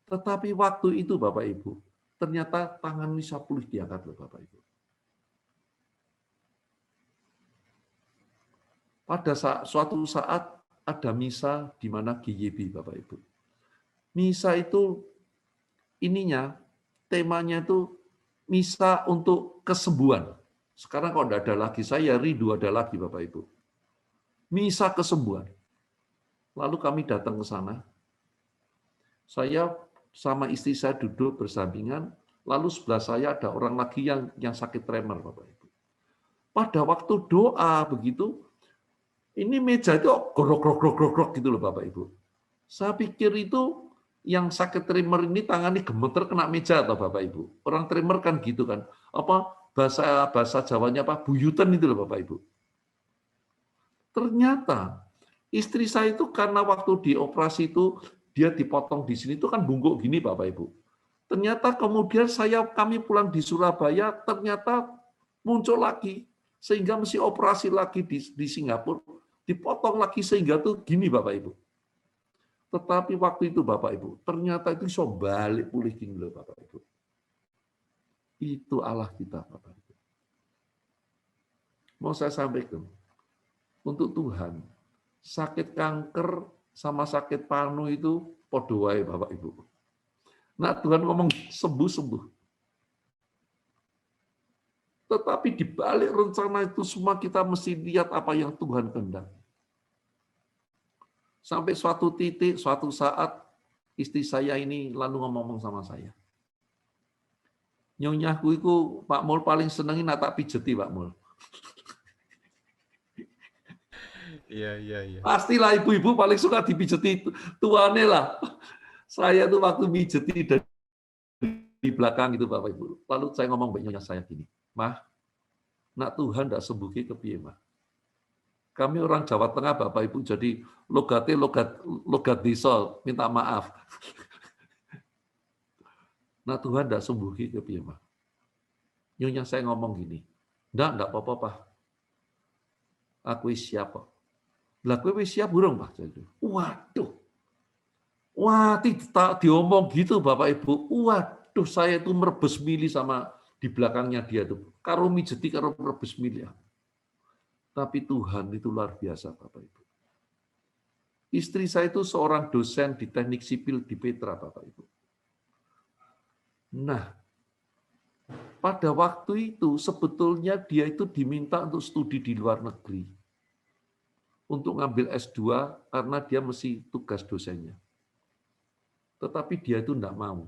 Tetapi waktu itu Bapak Ibu, ternyata tangan bisa pulih diangkat loh Bapak Ibu. Pada suatu saat ada misa di mana GYB Bapak Ibu. Misa itu temanya itu misa untuk kesembuhan. Sekarang kalau tidak ada lagi, saya rindu ada lagi Bapak Ibu. Misa kesembuhan. Lalu kami datang ke sana. Saya sama istri saya duduk bersampingan, lalu sebelah saya ada orang lagi yang sakit tremor Bapak Ibu. Pada waktu doa begitu, ini meja itu grok gitu loh Bapak Ibu. Saya pikir itu yang sakit tremor ini tangannya gemeter kena meja atau Bapak Ibu. Orang tremor kan gitu kan. Apa bahasa Jawanya apa? Buyutan itu loh Bapak Ibu. Ternyata istri saya itu karena waktu dioperasi itu dia dipotong di sini itu kan bungkuk gini Bapak Ibu. Ternyata kemudian kami pulang di Surabaya ternyata muncul lagi sehingga mesti operasi lagi di Singapura, dipotong lagi sehingga tuh gini Bapak Ibu. Tetapi waktu itu Bapak Ibu, ternyata itu bisa balik pulih gini loh Bapak Ibu. Itu Allah kita Bapak Ibu. Mau saya sampaikan, untuk Tuhan, sakit kanker sama sakit panu itu podo wae Bapak Ibu. Nah, Tuhan ngomong sembuh-sembuh. Tetapi di balik rencana itu semua kita mesti lihat apa yang Tuhan kehendaki. Sampai suatu titik, suatu saat istri saya ini lalu ngomong sama saya. Nyonyahku itu Pak Mul paling senengi nak tak pijeti Pak Mul. Iya. Pastilah ibu-ibu paling suka dipijeti tuane lah. Saya tuh waktu mijeti di belakang itu Bapak Ibu. Lalu saya ngomong ke nyonya saya gini, Mah, nak Tuhan tidak sembuhi kepiye Mah. Kami orang Jawa Tengah Bapak Ibu, jadi logatnya logat desa, minta maaf. Nah Tuhan tidak sembuhi kepiye Mah. Nyonya saya ngomong gini, enggak apa-apa Pak. Aku siap kok. Lah kowe wis siap burung Pak? Waduh. Wah, tak diomong gitu Bapak Ibu. Waduh, saya itu merebes mili sama di belakangnya dia tuh. Karo mijeti karo merebes mili. Tapi Tuhan itu luar biasa Bapak Ibu. Istri saya itu seorang dosen di teknik sipil di Petra Bapak Ibu. Nah, pada waktu itu sebetulnya dia itu diminta untuk studi di luar negeri. Untuk ngambil S2 karena dia mesti tugas dosennya. Tetapi dia itu enggak mau.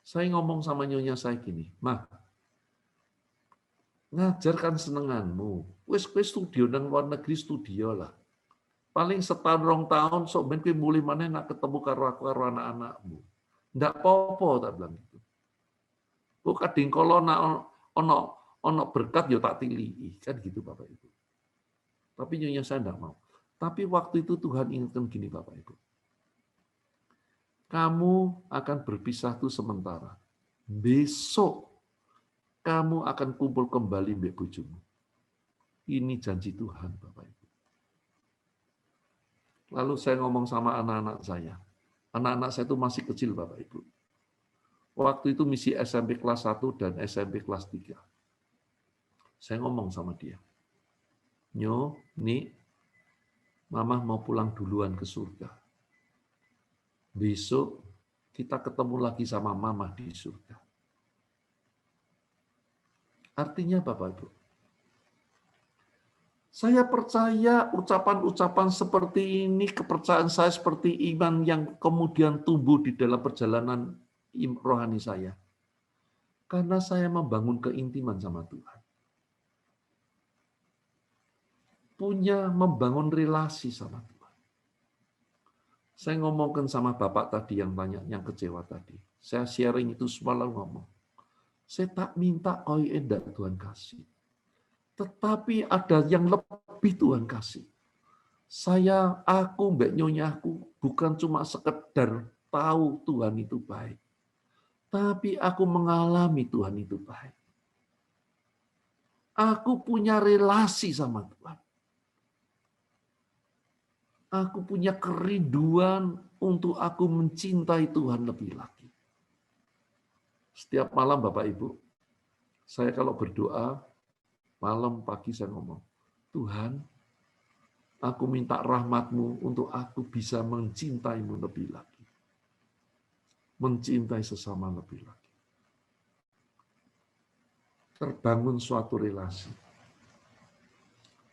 Saya ngomong sama nyonya saya gini, Mah, ngajarkan senenganmu. Wis studio nang luar negeri studio lah. Paling setahun 2 tahun sok ben kowe mulih maneh nak ketemu karo aku karo anak-anakmu. Ndak apa-apa tak bilang gitu. Kok kadang kala nak ono berkat ya tak tilihi, kan gitu Bapak Ibu. Tapi nyonya saya enggak mau. Tapi waktu itu Tuhan ingatkan gini Bapak Ibu. Kamu akan berpisah tuh sementara. Besok kamu akan kumpul kembali mbek bojomu. Ini janji Tuhan Bapak Ibu. Lalu saya ngomong sama anak-anak saya. Anak-anak saya itu masih kecil Bapak Ibu. Waktu itu misi SMP kelas 1 dan SMP kelas 3. Saya ngomong sama dia. Nyo, nih, Mama mau pulang duluan ke surga. Besok kita ketemu lagi sama Mama di surga. Artinya Bapak Ibu, saya percaya ucapan-ucapan seperti ini, kepercayaan saya seperti iman yang kemudian tumbuh di dalam perjalanan rohani saya. Karena saya membangun keintiman sama Tuhan. Membangun relasi sama Tuhan. Saya ngomongkan sama Bapak tadi yang tanya, yang kecewa tadi. Saya sharing itu semalam ngomong. Saya tak minta kau endak Tuhan kasih. Tetapi ada yang lebih Tuhan kasih. Aku, mbak nyonyaku, bukan cuma sekedar tahu Tuhan itu baik. Tapi aku mengalami Tuhan itu baik. Aku punya relasi sama Tuhan. Aku punya kerinduan untuk aku mencintai Tuhan lebih lagi. Setiap malam Bapak Ibu, saya kalau berdoa, malam pagi saya ngomong, Tuhan, aku minta rahmat-Mu untuk aku bisa mencintai-Mu lebih lagi. Mencintai sesama lebih lagi. Terbangun suatu relasi.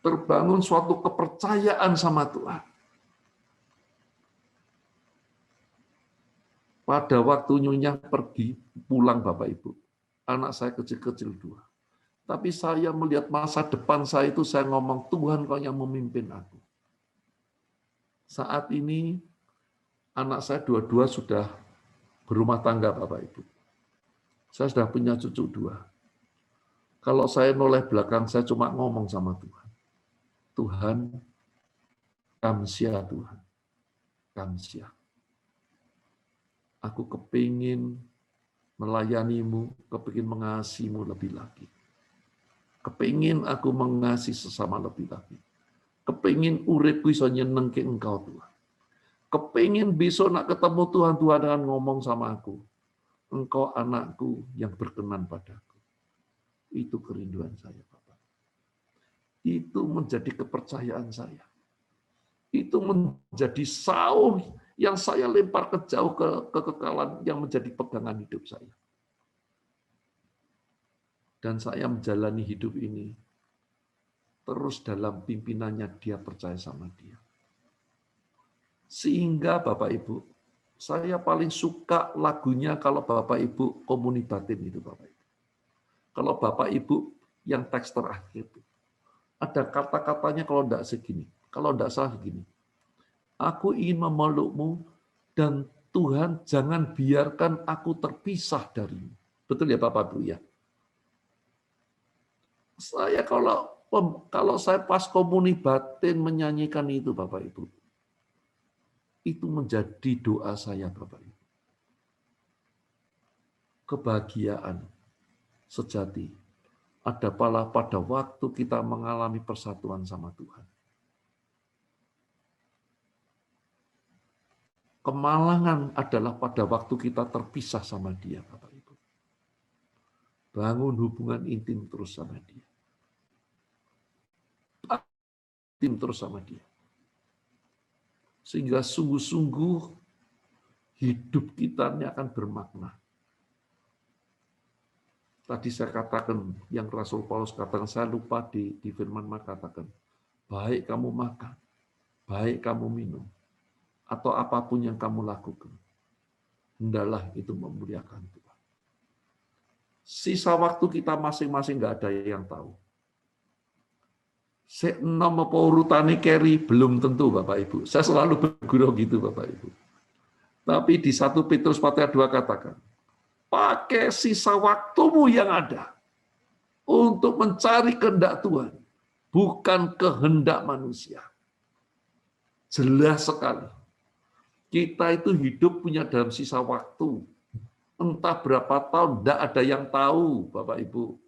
Terbangun suatu kepercayaan sama Tuhan. Pada waktu nyonya pergi, pulang Bapak Ibu, anak saya kecil-kecil 2. Tapi saya melihat masa depan saya itu, saya ngomong, Tuhan kau yang memimpin aku. Saat ini, anak saya dua-dua sudah berumah tangga Bapak Ibu. Saya sudah punya cucu 2. Kalau saya noleh belakang, saya cuma ngomong sama Tuhan. Tuhan, kamsia Tuhan. Kamsia. Aku kepingin melayani-Mu, kepingin mengasihi-Mu lebih lagi. Kepingin aku mengasihi sesama lebih lagi. Kepingin uripku iso nyenengke Engkau Tuhan. Kepingin besok nak ketemu Tuhan, Tuhan akan ngomong sama aku. Engkau anakku yang berkenan padaku. Itu kerinduan saya, Bapak. Itu menjadi kepercayaan saya. itu menjadi saung yang saya lempar ke jauh ke kekekalan yang menjadi pegangan hidup saya. Dan saya menjalani hidup ini terus dalam pimpinannya, dia percaya sama dia. Sehingga Bapak Ibu, saya paling suka lagunya kalau Bapak Ibu komuni batin itu Bapak Ibu. Kalau Bapak Ibu yang teks terakhir itu, ada kata-katanya kalau enggak segini, kalau enggak salah segini. Aku ingin memelukmu dan Tuhan jangan biarkan aku terpisah darimu. Betul ya Bapak Ibu ya? Saya kalau saya pas komuni batin menyanyikan itu Bapak Ibu, itu menjadi doa saya Bapak Ibu. Kebahagiaan sejati ada pada waktu kita mengalami persatuan sama Tuhan. Kemalangan adalah pada waktu kita terpisah sama dia, Bapak Ibu. Bangun hubungan intim terus sama dia. Intim terus sama dia. Sehingga sungguh-sungguh hidup kita ini akan bermakna. Tadi saya katakan, yang Rasul Paulus katakan, saya lupa di firman katakan, baik kamu makan, baik kamu minum, atau apapun yang kamu lakukan, hendaklah itu memuliakan Tuhan. Sisa waktu kita masing-masing nggak ada yang tahu. Senom apa urutane keri belum tentu Bapak Ibu. Saya selalu bergurau gitu Bapak Ibu. Tapi di 1 Petrus 4:2 katakan, pakai sisa waktumu yang ada untuk mencari kehendak Tuhan, bukan kehendak manusia. Jelas sekali. Kita itu hidup punya dalam sisa waktu. Entah berapa tahun, tidak ada yang tahu, Bapak Ibu.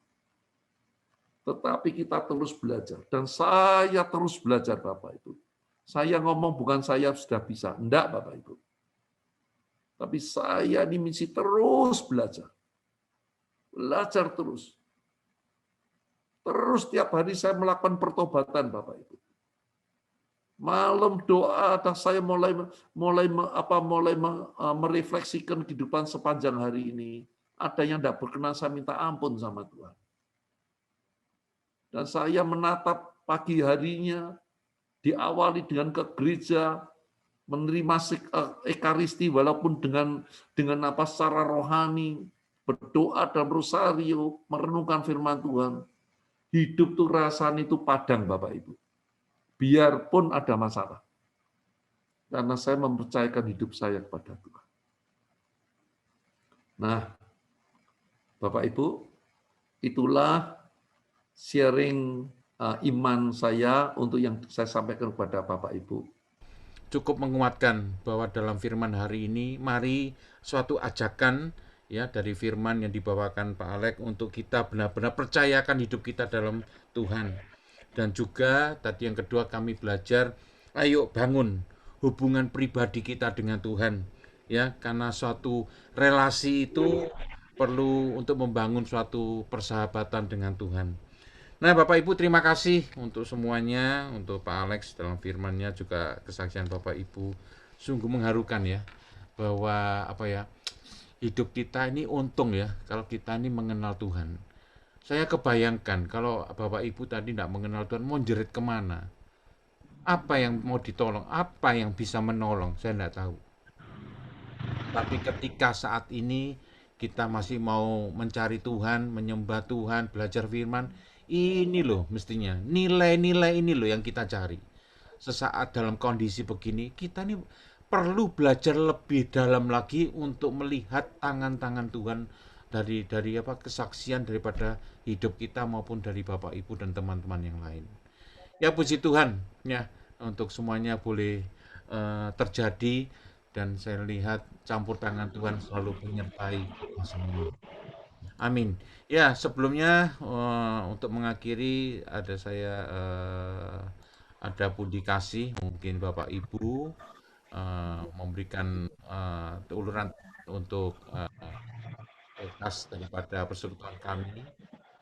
Tetapi kita terus belajar. Dan saya terus belajar, Bapak Ibu. Saya ngomong bukan saya sudah bisa. Tidak, Bapak Ibu. Tapi saya ini mesti terus belajar. Belajar terus. Terus tiap hari saya melakukan pertobatan, Bapak Ibu. Malam doa, saya mulai merefleksikan kehidupan sepanjang hari ini. Ada yang tidak berkenan, saya minta ampun sama Tuhan. Dan saya menatap pagi harinya, diawali dengan ke gereja, menerima ekaristi walaupun dengan secara rohani, berdoa dalam rosario, merenungkan firman Tuhan. Hidup tuh rasanya itu padang, Bapak Ibu. Biarpun ada masalah. Karena saya mempercayakan hidup saya kepada Tuhan. Nah, Bapak Ibu, itulah sharing iman saya untuk yang saya sampaikan kepada Bapak Ibu. Cukup menguatkan bahwa dalam firman hari ini, mari suatu ajakan ya dari firman yang dibawakan Pak Alex untuk kita benar-benar percayakan hidup kita dalam Tuhan. Dan juga tadi yang kedua kami belajar, ayo bangun hubungan pribadi kita dengan Tuhan. Ya, karena suatu relasi itu perlu untuk membangun suatu persahabatan dengan Tuhan. Nah, Bapak Ibu, terima kasih untuk semuanya, untuk Pak Alex dalam firman-Nya, juga kesaksian Bapak Ibu. Sungguh mengharukan ya, bahwa hidup kita ini untung ya, kalau kita ini mengenal Tuhan. Saya kebayangkan kalau Bapak Ibu tadi tidak mengenal Tuhan, mau jerit kemana? Apa yang mau ditolong? Apa yang bisa menolong? Saya tidak tahu. Tapi ketika saat ini kita masih mau mencari Tuhan, menyembah Tuhan, belajar firman, ini loh mestinya, nilai-nilai ini loh yang kita cari. Sesaat dalam kondisi begini, kita nih perlu belajar lebih dalam lagi untuk melihat tangan-tangan Tuhan dari kesaksian daripada hidup kita maupun dari Bapak Ibu dan teman-teman yang lain. Ya puji Tuhan ya, untuk semuanya boleh terjadi, dan saya lihat campur tangan Tuhan selalu menyertai kita semua. Amin. Ya, sebelumnya untuk mengakhiri ada publikasi, mungkin Bapak Ibu memberikan uluran untuk kas daripada persekutuan kami.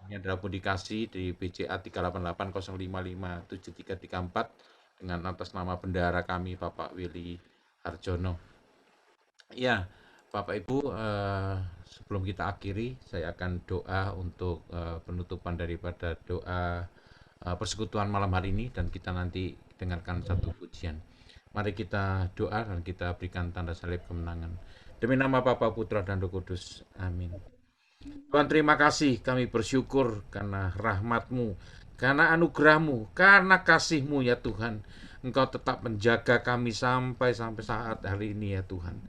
Ini adalah publikasi di BCA 38805573334 dengan atas nama bendahara kami Bapak Willy Harjono. Ya, Bapak Ibu, sebelum kita akhiri, saya akan doa untuk penutupan daripada doa persekutuan malam hari ini, dan kita nanti dengarkan satu pujian. Mari kita doa dan kita berikan tanda salib kemenangan. Demi nama Bapa, Putra, dan Roh Kudus. Amin. Tuhan, terima kasih, kami bersyukur karena rahmat-Mu, karena anugerah-Mu, karena kasih-Mu ya Tuhan. Engkau tetap menjaga kami sampai saat hari ini ya Tuhan.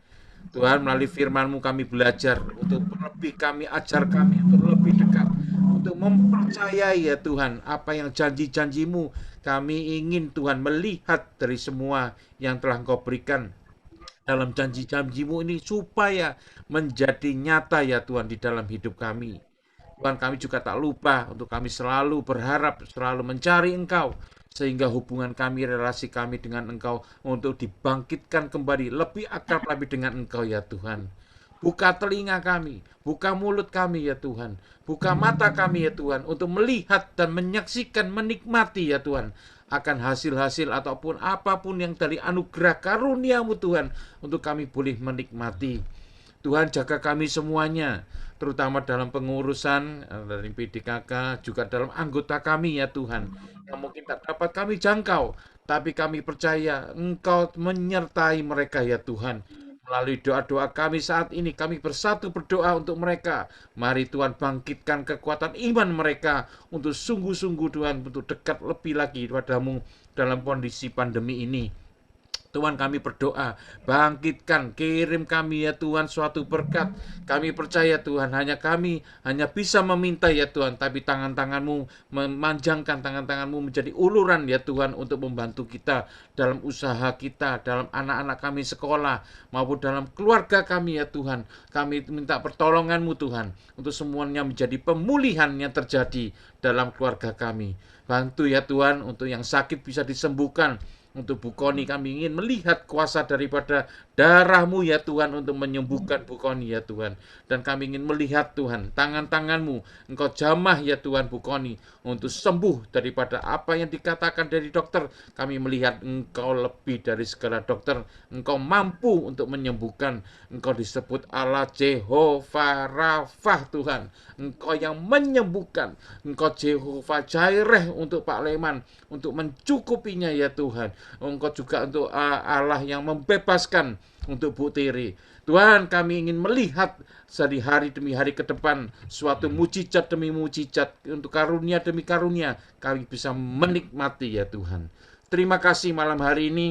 Tuhan, melalui firman-Mu kami belajar untuk lebih, kami ajar kami untuk lebih dekat, untuk mempercayai ya Tuhan apa yang janji-janji-Mu. Kami ingin Tuhan melihat dari semua yang telah Engkau berikan dalam janji-janji-Mu ini supaya menjadi nyata ya Tuhan di dalam hidup kami. Tuhan, kami juga tak lupa untuk kami selalu berharap, selalu mencari Engkau, sehingga hubungan kami, relasi kami dengan Engkau untuk dibangkitkan kembali, lebih akrab lagi dengan Engkau ya Tuhan. Buka telinga kami, buka mulut kami ya Tuhan, buka mata kami ya Tuhan, untuk melihat dan menyaksikan, menikmati ya Tuhan, akan hasil-hasil ataupun apapun yang dari anugerah karunia-Mu Tuhan, untuk kami boleh menikmati. Tuhan, jaga kami semuanya, terutama dalam pengurusan dari PDKK, juga dalam anggota kami ya Tuhan, yang mungkin tak dapat kami jangkau, tapi kami percaya Engkau menyertai mereka ya Tuhan. Melalui doa-doa kami saat ini, kami bersatu berdoa untuk mereka. Mari Tuhan bangkitkan kekuatan iman mereka untuk sungguh-sungguh Tuhan, untuk dekat lebih lagi padamu dalam kondisi pandemi ini. Tuhan, kami berdoa, bangkitkan, kirim kami ya Tuhan suatu berkat. Kami percaya Tuhan, kami hanya bisa meminta ya Tuhan, tapi tangan-tangan-Mu, memanjangkan tangan-tangan-Mu menjadi uluran ya Tuhan, untuk membantu kita dalam usaha kita, dalam anak-anak kami sekolah, maupun dalam keluarga kami ya Tuhan. Kami minta pertolongan-Mu Tuhan, untuk semuanya menjadi pemulihan yang terjadi dalam keluarga kami. Bantu ya Tuhan, untuk yang sakit bisa disembuhkan. Untuk Bu Koni, kami ingin melihat kuasa daripada darah-Mu ya Tuhan, untuk menyembuhkan Bu Koni ya Tuhan. Dan kami ingin melihat Tuhan, tangan-tangan-Mu, Engkau jamah ya Tuhan Bu Koni, untuk sembuh daripada apa yang dikatakan dari dokter. Kami melihat Engkau lebih dari segala dokter. Engkau mampu untuk menyembuhkan. Engkau disebut Allah Jehovah Rafah Tuhan. Engkau yang menyembuhkan. Engkau Jehovah Jireh untuk Pak Leman, untuk mencukupinya ya Tuhan. Engkau juga untuk Allah yang membebaskan untuk Bu Tiri. Tuhan, kami ingin melihat dari hari demi hari ke depan suatu mujizat demi mujizat, untuk karunia demi karunia kami bisa menikmati ya Tuhan. Terima kasih malam hari ini.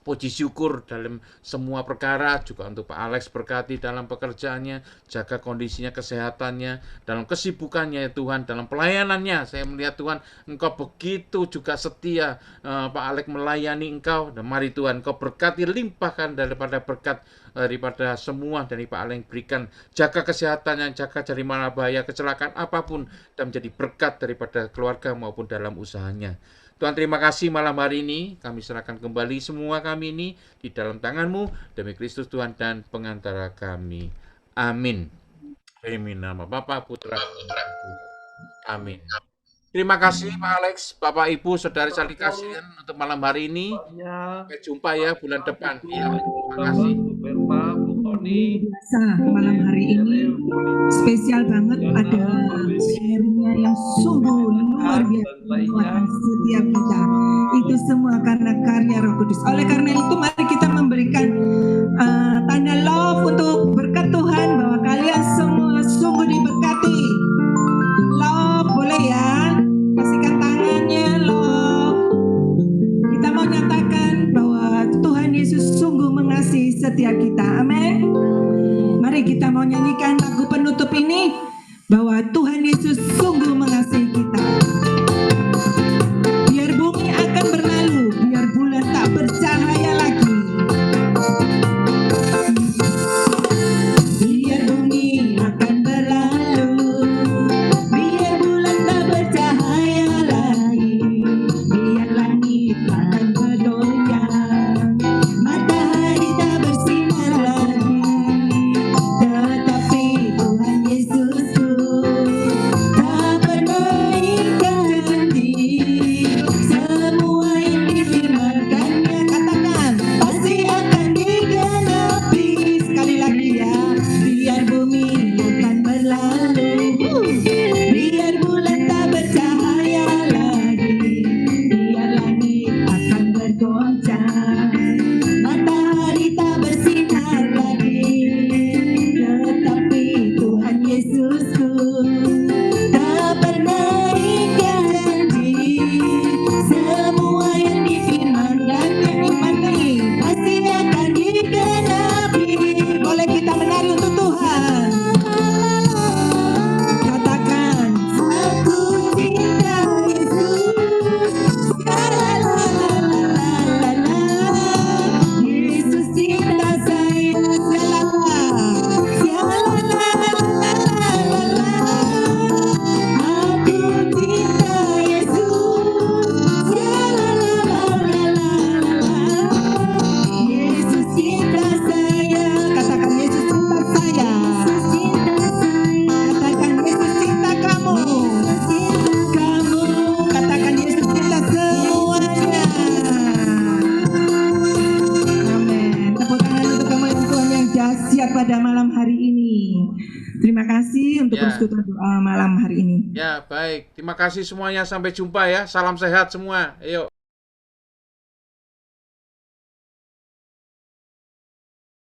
Puji syukur dalam semua perkara, juga untuk Pak Alex, berkati dalam pekerjaannya, jaga kondisinya, kesehatannya, dalam kesibukannya ya Tuhan, dalam pelayanannya. Saya melihat Tuhan, Engkau begitu juga setia, Pak Alex melayani Engkau, dan mari Tuhan Engkau berkati, limpahkan daripada berkat daripada semua dari Pak Alex berikan. Jaga kesehatannya, jaga dari mana bahaya, kecelakaan apapun, dan menjadi berkat daripada keluarga maupun dalam usahanya. Tuhan, terima kasih malam hari ini, kami serahkan kembali semua kami ini di dalam tangan-Mu, demi Kristus Tuhan dan pengantara kami. Amin. Demi nama Bapa, Putra, dan Roh Kudus. Amin. Terima kasih Pak Alex, Bapak Ibu, Saudara saling kasihan untuk malam hari ini. Sampai jumpa ya bulan depan. Ya, terima kasih. Biasa malam hari ini spesial banget, ada sharingnya yang sungguh luar biasa setiap kita. Itu semua karena karya Roh Kudus. Oleh karena itu mari kita memberikan tanda love untuk berkat Tuhan, bahwa kalian semua sungguh diberkati. Love boleh ya, kasihkan tangannya love. Kita mau nyatakan bahwa Tuhan Yesus sungguh mengasihi setiap kita. Amin. Mari kita mau nyanyikan lagu penutup ini, bahwa Tuhan Yesus sungguh mengasihi kita. Biar bumi akan berlalu, biar bulan tak bercahaya lagi. Biar bumi akan berlalu, biar bulan tak bercahaya lagi, biar langit akan bergoyang, matahari tak bersinar lagi, tetapi Tuhan Yesusku wasiat pada malam hari ini. Terima kasih untuk Ya. persekutuan doa malam hari ini. Ya, baik. Terima kasih semuanya. Sampai jumpa ya. Salam sehat semua. Ayo.